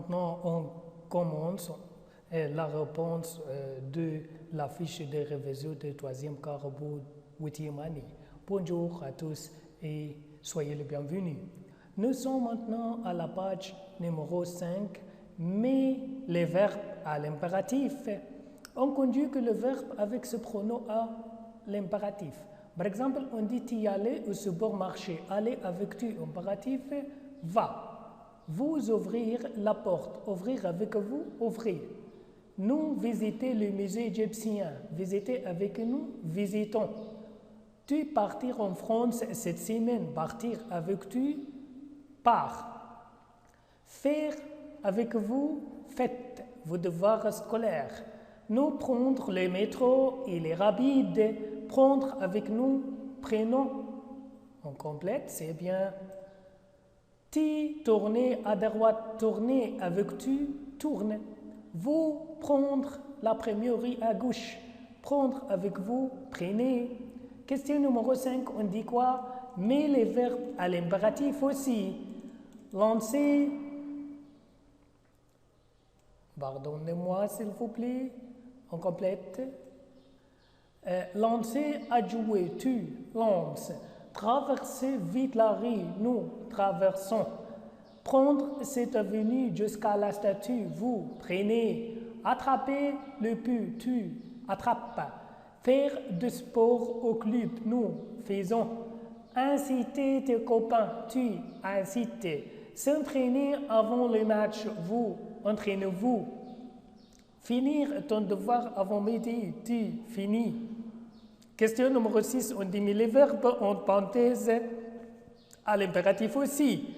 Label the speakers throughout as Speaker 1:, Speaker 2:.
Speaker 1: Maintenant, on commence la réponse de la fiche de révision de troisième carreau 8e année. Bonjour à tous et soyez les bienvenus. Nous sommes maintenant à la page numéro 5, mais les verbes à l'impératif. On conjugue le verbe avec ce pronom à l'impératif. Par exemple, on dit y aller au supermarché. Aller avec tu, impératif, va. Vous ouvrir la porte. Ouvrir avec vous, ouvrir. Nous visiter le musée égyptien. Visiter avec nous, visitons. Tu partir en France cette semaine. Partir avec tu, pars. Faire avec vous, faites vos devoirs scolaires. Nous prendre le métro, il est rapide. Prendre avec nous, prenons. On complète, c'est bien. Tu tourner à droite, tourner avec tu, tourne. Vous prendre la première rue à gauche. Prendre avec vous, prenez. Question numéro 5, on dit quoi? Mais les verbes à l'impératif aussi. Lancer. Pardonnez-moi s'il vous plaît. On complète. Lancer à jouer, tu lances. Traverser vite la rue, nous traversons. Prendre cette avenue jusqu'à la statue, vous prenez. Attraper le pu, tu attrapes. Faire du sport au club, nous faisons. Inciter tes copains, tu incites. S'entraîner avant le match, vous entraînez-vous. Finir ton devoir avant midi, tu finis. Question numéro 6, on dit mais les verbes en parenthèse à l'impératif aussi.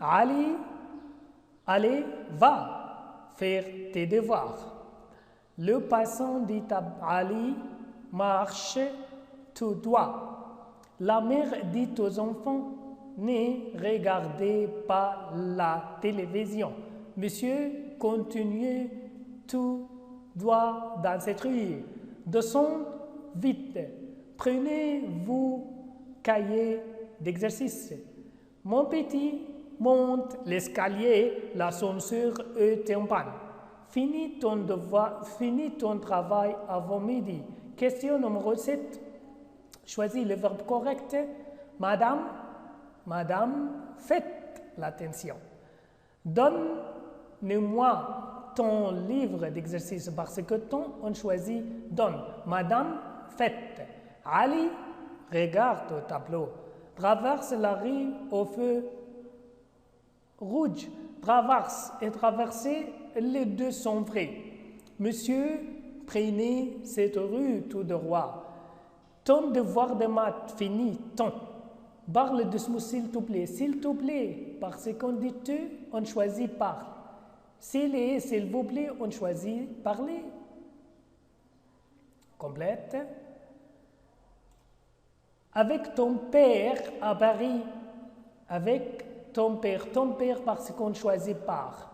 Speaker 1: Ali, allez, va, faire tes devoirs. Le passant dit à Ali, marche tout droit. La mère dit aux enfants, ne regardez pas la télévision. Monsieur, continuez tout droit dans cette rue. Descendez vite. Prenez-vous cahier d'exercice. Mon petit monte l'escalier, l'ascenseur est en panne. Finis ton devoir, finis ton travail avant midi. Question numéro 7. Choisis le verbe correct. Madame, faites l'attention. Donne-moi ton livre d'exercice parce que ton, on choisit donne. Madame, faites. Ali, regarde au tableau. Traverse la rue au feu rouge. Traverse et traverser, les deux sont vrais. Monsieur, prenez cette rue tout droit. Ton devoir de maths fini, ton. Parle de ce mot s'il te plaît. S'il te plaît, parce qu'on dit tu, on choisit parle. S'il vous plaît, on choisit parler. Complète. Avec ton père à Paris. Avec ton père parce qu'on choisit par.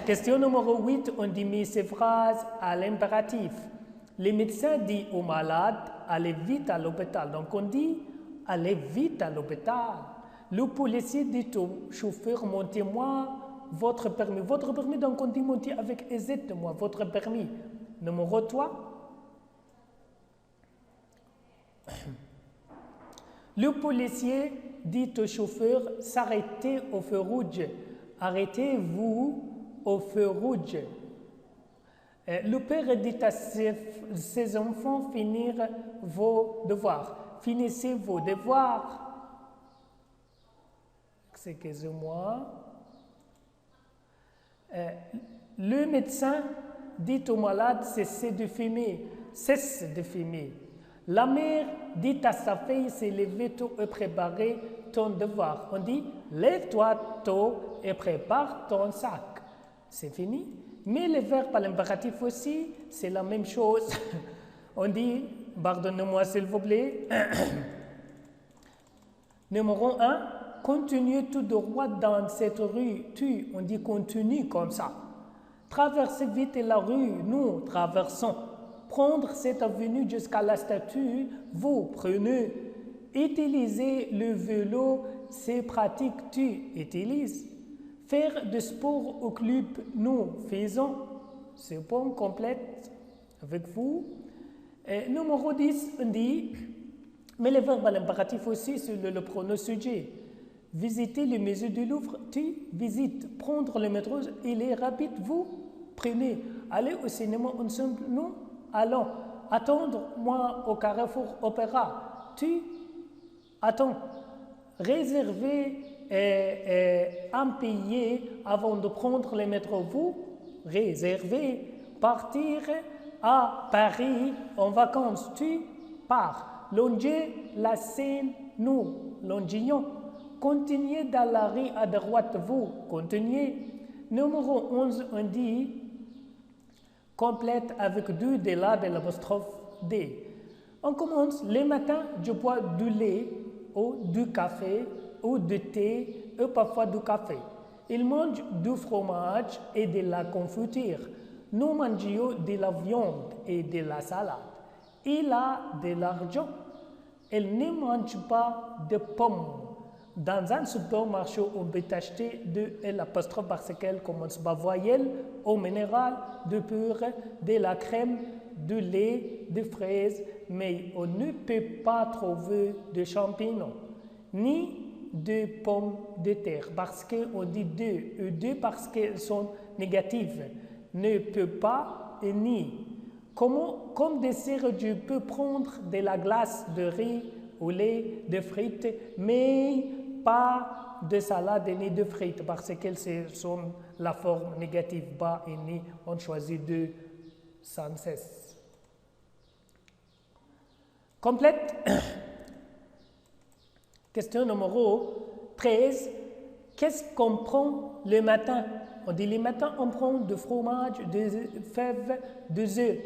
Speaker 1: Question numéro 8, on dit mais ces phrases à l'impératif. Le médecin dit au malade, allez vite à l'hôpital. Donc on dit, allez vite à l'hôpital. Le policier dit au chauffeur, montez-moi votre permis. Votre permis, donc on dit montez avec aide-moi, votre permis. Numéro 3. Le policier dit au chauffeur, s'arrêtez au feu rouge. Arrêtez-vous au feu rouge. Le père dit à ses enfants, finir vos devoirs. Finissez vos devoirs. Excusez-moi. Le médecin dit au malade, cessez de fumer. Cesse de fumer. La mère dit à sa fille, c'est lever tôt et préparer ton devoir. On dit, lève-toi tôt et prépare ton sac. C'est fini. Mais le verbe à l'impératif aussi, c'est la même chose. On dit, pardonnez-moi s'il vous plaît. Numéro 1, continue tout droit dans cette rue. Tu, on dit continue comme ça. Traversez vite la rue, nous traversons. Prendre cette avenue jusqu'à la statue, vous prenez. Utiliser le vélo, c'est pratique, tu utilises. Faire du sport au club, nous faisons. Ce point complète avec vous. Numéro 10, on dit, mais le verbe à l'impératif aussi sur le pronom sujet. Visiter le musée du Louvre, tu visites. Prendre le métro, il est rapide, vous prenez. Aller au cinéma ensemble, nous allons. Attendre, moi, au Carrefour Opéra, tu attends. Réserver un billet avant de prendre le métro, vous réservez. Partir à Paris en vacances, tu pars. Longer la Seine, nous longions. Continuez dans la rue à droite, vous continuez. Numéro 11, on dit complète avec deux de là de l'apostrophe D. On commence le matin, je bois du lait ou du café ou du thé ou parfois du café. Il mange du fromage et de la confiture. Nous mangeons de la viande et de la salade. Il a de l'argent. Il ne mange pas de pommes. Dans un supermarché, on peut acheter de l'apostrophe parce qu'elle commence par voyelle, au minéral, de pur, de la crème, du lait, des fraises, mais on ne peut pas trouver de champignons, ni de pommes de terre, parce qu'on dit deux parce qu'elles sont négatives, ne peut pas et ni. Comme dessert, je peux prendre de la glace de riz au lait, de frites, mais pas de salade ni de frites parce qu'elles sont la forme négative bas et ni, on choisit deux sans cesse. Complète. Question numéro 13. Qu'est-ce qu'on prend le matin? On dit le matin, on prend du fromage, des fèves, des œufs.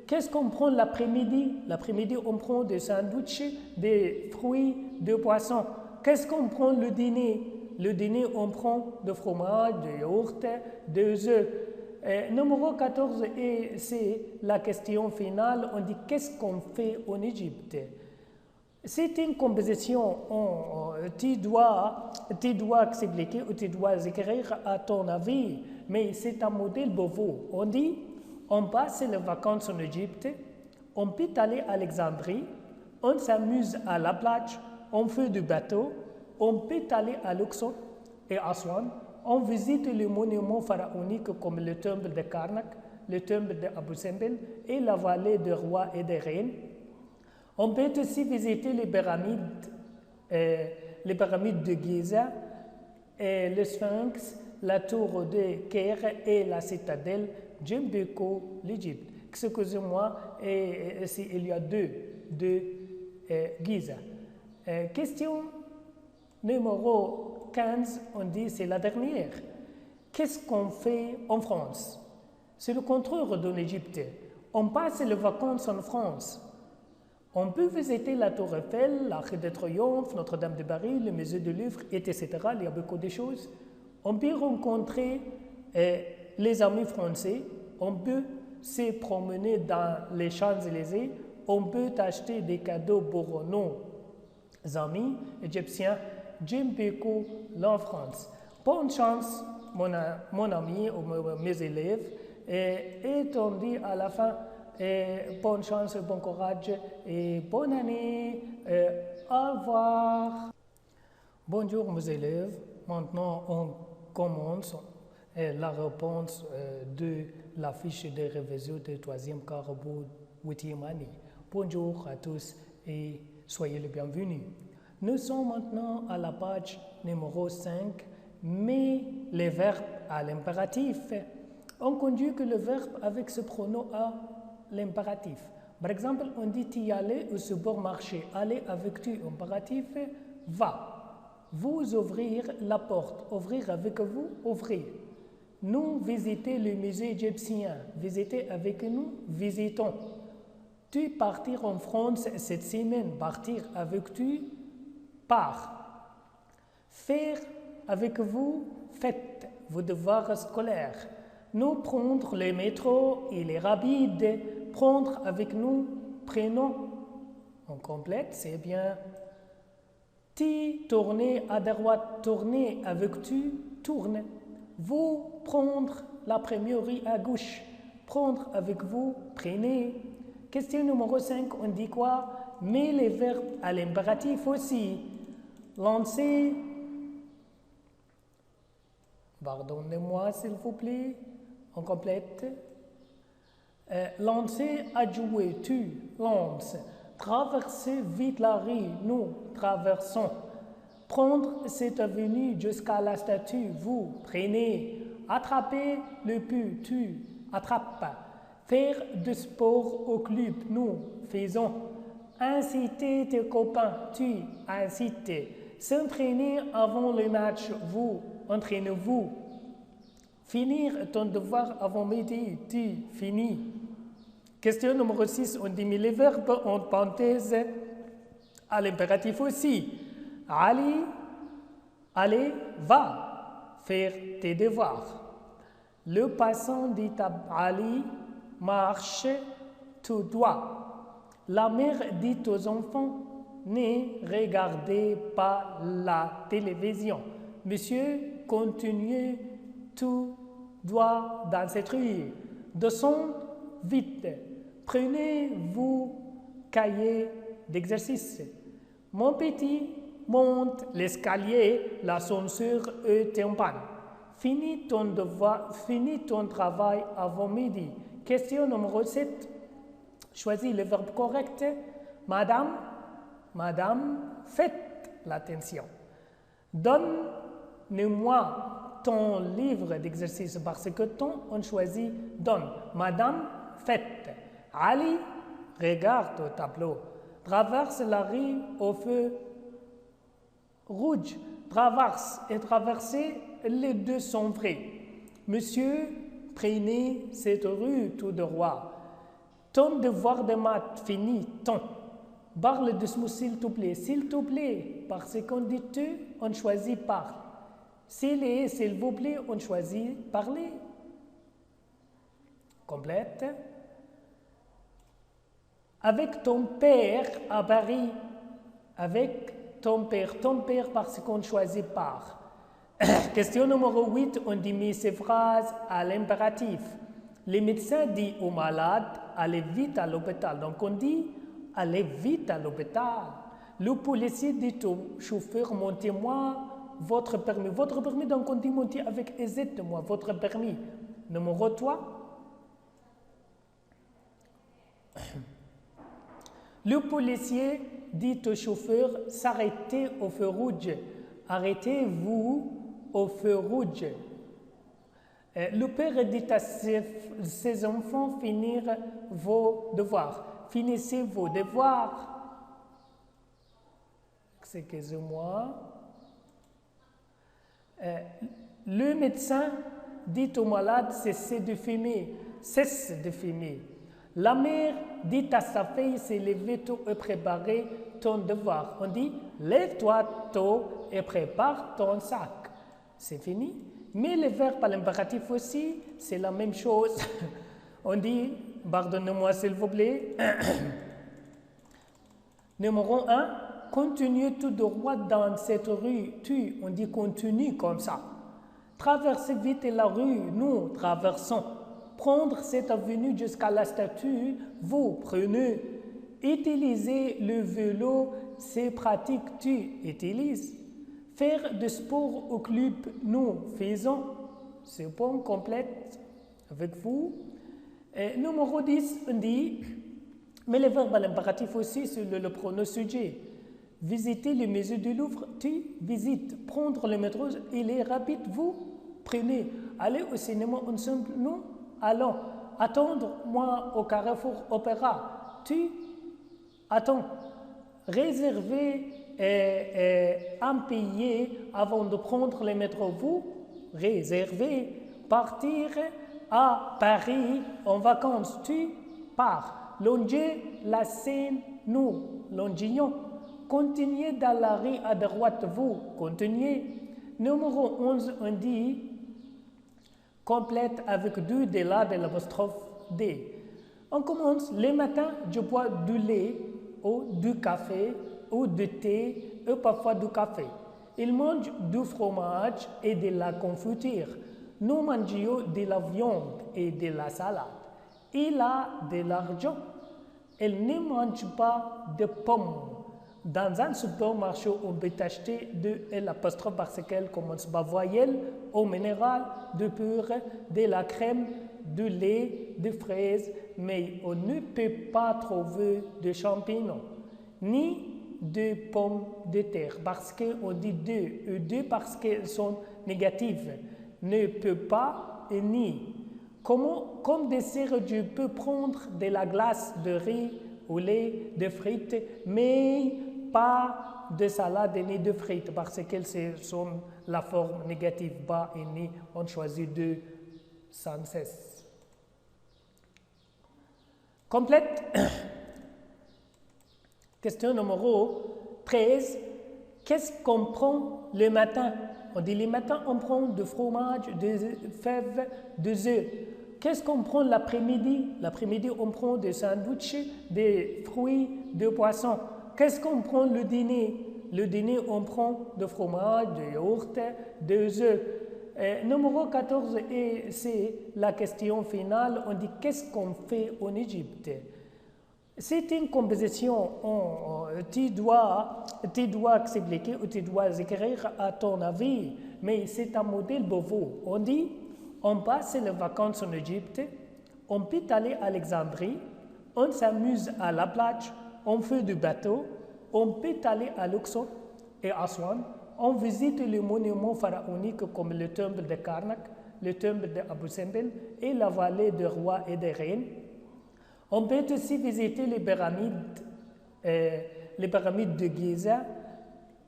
Speaker 1: Qu'est-ce qu'on prend l'après-midi? L'après-midi, on prend des sandwichs, des fruits, des poissons. Qu'est-ce qu'on prend le dîner? Le dîner, on prend du fromage, des yaourts, des œufs. Numéro 14, et c'est la question finale. On dit qu'est-ce qu'on fait en Égypte? C'est une composition. Tu dois expliquer ou tu dois écrire à ton avis, mais c'est un modèle pour vous. On dit on passe les vacances en Égypte, on peut aller à Alexandrie, on s'amuse à la plage, on fait du bateau, on peut aller à Luxor et Aswan, on visite les monuments pharaoniques comme le temple de Karnak, le temple d'Abu Simbel et la vallée des rois et des reines. On peut aussi visiter les pyramides de Giza, le Sphinx, la tour de Caire et la citadelle Djembeko, l'Égypte. Excusez-moi, il y a deux de Giza. Question numéro 15, on dit c'est la dernière. Qu'est-ce qu'on fait en France? C'est le contraire de l'Égypte. On passe les vacances en France. On peut visiter la Tour Eiffel, l'Arc de Triomphe, Notre-Dame de Paris, le musée du Louvre, etc. Il y a beaucoup de choses. On peut rencontrer les amis français. On peut se promener dans les Champs-Élysées. On peut acheter des cadeaux pour nos amis égyptiens. J'aime beaucoup en France. Bonne chance, mon ami ou mes élèves. Et on dit à la fin, bonne chance, bon courage et bonne année. Au revoir. Bonjour mes élèves. Maintenant, on commence la réponse de la fiche de révision de 3e carreau 8e année. Bonjour à tous et soyez les bienvenus. Nous sommes maintenant à la page numéro 5, mais les verbes à l'impératif. On conjugue le verbe avec ce pronom à l'impératif. Par exemple, on dit y aller au supermarché. Aller avec tu, impératif, va. Vous ouvrir la porte. Ouvrir avec vous, ouvrir. Nous visiter le musée égyptien. Visiter avec nous, visitons. Tu partir en France cette semaine. Partir avec tu, pars. Faire avec vous, faites vos devoirs scolaires. Nous prendre le métro, il est rapide. Prendre avec nous, prenons. On complète, c'est bien. Tu tourner à droite, tourner avec tu, tourne. Vous prendre la première rue à gauche. Prendre avec vous, prenez. Question numéro 5, on dit quoi? Mais les verbes à l'impératif aussi. Lancer. Pardonnez-moi s'il vous plaît. On complète. Lancer à jouer, tu lances. Traverser vite la rue, nous traversons. Prendre cette avenue jusqu'à la statue, vous prenez. Attraper le pu, tu attrapes. Faire du sport au club, nous faisons. Inciter tes copains, tu incites. S'entraîner avant le match, vous entraînez-vous. Finir ton devoir avant midi, tu finis. Question numéro 6, on dit mais les verbes en parenthèse à l'impératif aussi. Ali, allez, va, faire tes devoirs. Le passant dit à Ali, marche tout droit. La mère dit aux enfants, ne regardez pas la télévision. Monsieur, continuez tout droit dans cette rue. Descendez vite. Prenez vos cahiers d'exercice. Mon petit monte l'escalier, l'ascenseur est en panne. Finis ton devoir, finis ton travail avant midi. Question numéro 7. Choisis le verbe correct. Madame, faites l'attention. Donne-moi ton livre d'exercice parce que ton, on choisit donne. Madame, faites. Ali, regarde au tableau. Traverse la rue au feu rouge. Traverse et traverser, les deux sont vrais. Monsieur, prenez cette rue tout droit. Ton devoir de maths fini, ton. Parle doucement s'il te plaît, parce qu'on dit tu, on choisit parle. S'il vous plaît, on choisit parler. Complète. Avec ton père à Paris, avec ton père parce qu'on choisit par. Question numéro 8, on dit mais ces phrases à l'impératif. Le médecin dit au malade, allez vite à l'hôpital. Donc on dit, allez vite à l'hôpital. Le policier dit au chauffeur, montez-moi votre permis. Votre permis, donc on dit montez avec aisez-moi votre permis. Numéro 3. Le policier dit au chauffeur, s'arrêtez au feu rouge. Arrêtez-vous au feu rouge. Le père dit à ses enfants, finir vos devoirs. Finissez vos devoirs. Excusez-moi. Le médecin dit au malade, cessez de fumer. Cesse de fumer. La mère dit à sa fille, c'est lever tôt et préparer ton devoir. On dit, lève-toi tôt et prépare ton sac. C'est fini. Mais le verbe à l'impératif aussi, c'est la même chose. On dit, pardonnez-moi s'il vous plaît. Numéro 1, continue tout droit dans cette rue. On dit continue comme ça. Traversez vite la rue, nous traversons. Prendre cette avenue jusqu'à la statue, vous prenez. Utiliser le vélo, c'est pratique, tu utilises. Faire du sport au club, nous faisons. Ce point complète avec vous. Numéro 10, on dit, mais le verbe à l'impératif aussi sur le pronom sujet. Visiter le musée du Louvre, tu visites. Prendre le métro, il est rapide, vous prenez. Aller au cinéma ensemble, nous allons. Attendre, moi, au Carrefour Opéra, tu attends. Réserver un billet avant de prendre le métro, vous réservez. Partir à Paris en vacances, tu pars. Longer la Seine, nous longions. Continuez dans la rue à droite, vous continuez. Numéro 11, on dit complète avec deux de là de l'apostrophe D. On commence, le matin, je bois du lait ou du café ou du thé ou parfois du café. Il mange du fromage et de la confiture. nous mangions de la viande et de la salade. Il a de l'argent. Elle ne mange pas de pommes. Dans un supermarché, on peut acheter de l'apostrophe parce qu'elle commence par voyelle, au minéral, de pur, de la crème, du lait, des fraises, mais on ne peut pas trouver de champignons, ni de pommes de terre, parce qu'on dit deux parce qu'elles sont négatives, ne peut pas et ni. Comme dessert, je peux prendre de la glace, de riz, au lait, de frites, mais pas de salade ni de frites, parce qu'elles sont la forme négative, bas et ni, on choisit deux sans cesse. Complète. Question numéro 13. Qu'est-ce qu'on prend le matin? On dit le matin, on prend du fromage, des fèves, des œufs. Qu'est-ce qu'on prend l'après-midi? L'après-midi, on prend des sandwichs, des fruits, des poissons. Qu'est-ce qu'on prend le dîner? Le dîner, on prend du fromage, des yaourts, des œufs. Numéro 14, et c'est la question finale, on dit qu'est-ce qu'on fait en Égypte? C'est une composition, tu dois expliquer ou tu dois écrire à ton avis, mais c'est un modèle pour vous. On dit, on passe les vacances en Égypte, on peut aller à Alexandrie, on s'amuse à la plage, on fait du bateau, on peut aller à Luxor et Aswan, on visite les monuments pharaoniques comme le temple de Karnak, le temple d'Abou Simbel et la vallée des rois et des reines. On peut aussi visiter les pyramides de Giza,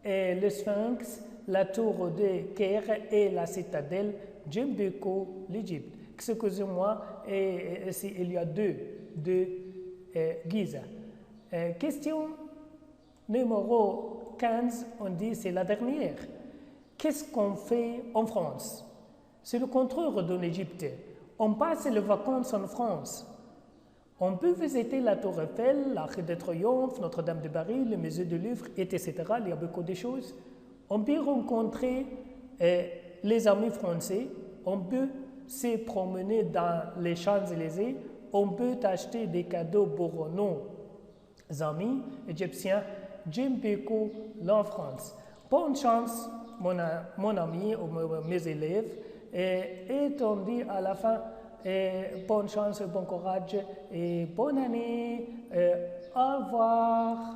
Speaker 1: le Sphinx, la tour de Caire et la citadelle Djembeko, l'Égypte. Excusez-moi, il y a deux de Giza. Question numéro 15, on dit c'est la dernière. Qu'est-ce qu'on fait en France? C'est le contraire de l'Égypte. On passe les vacances en France. On peut visiter la Tour Eiffel, l'Arc de Triomphe, Notre-Dame de Paris, le musée du Louvre, etc. Il y a beaucoup de choses. On peut rencontrer les amis français. On peut se promener dans les Champs-Élysées. On peut acheter des cadeaux pour nos amis égyptiens. Djembeko, en France. Bonne chance, mon ami ou mes élèves. Et on dit à la fin, bonne chance, bon courage et bonne année. Au revoir.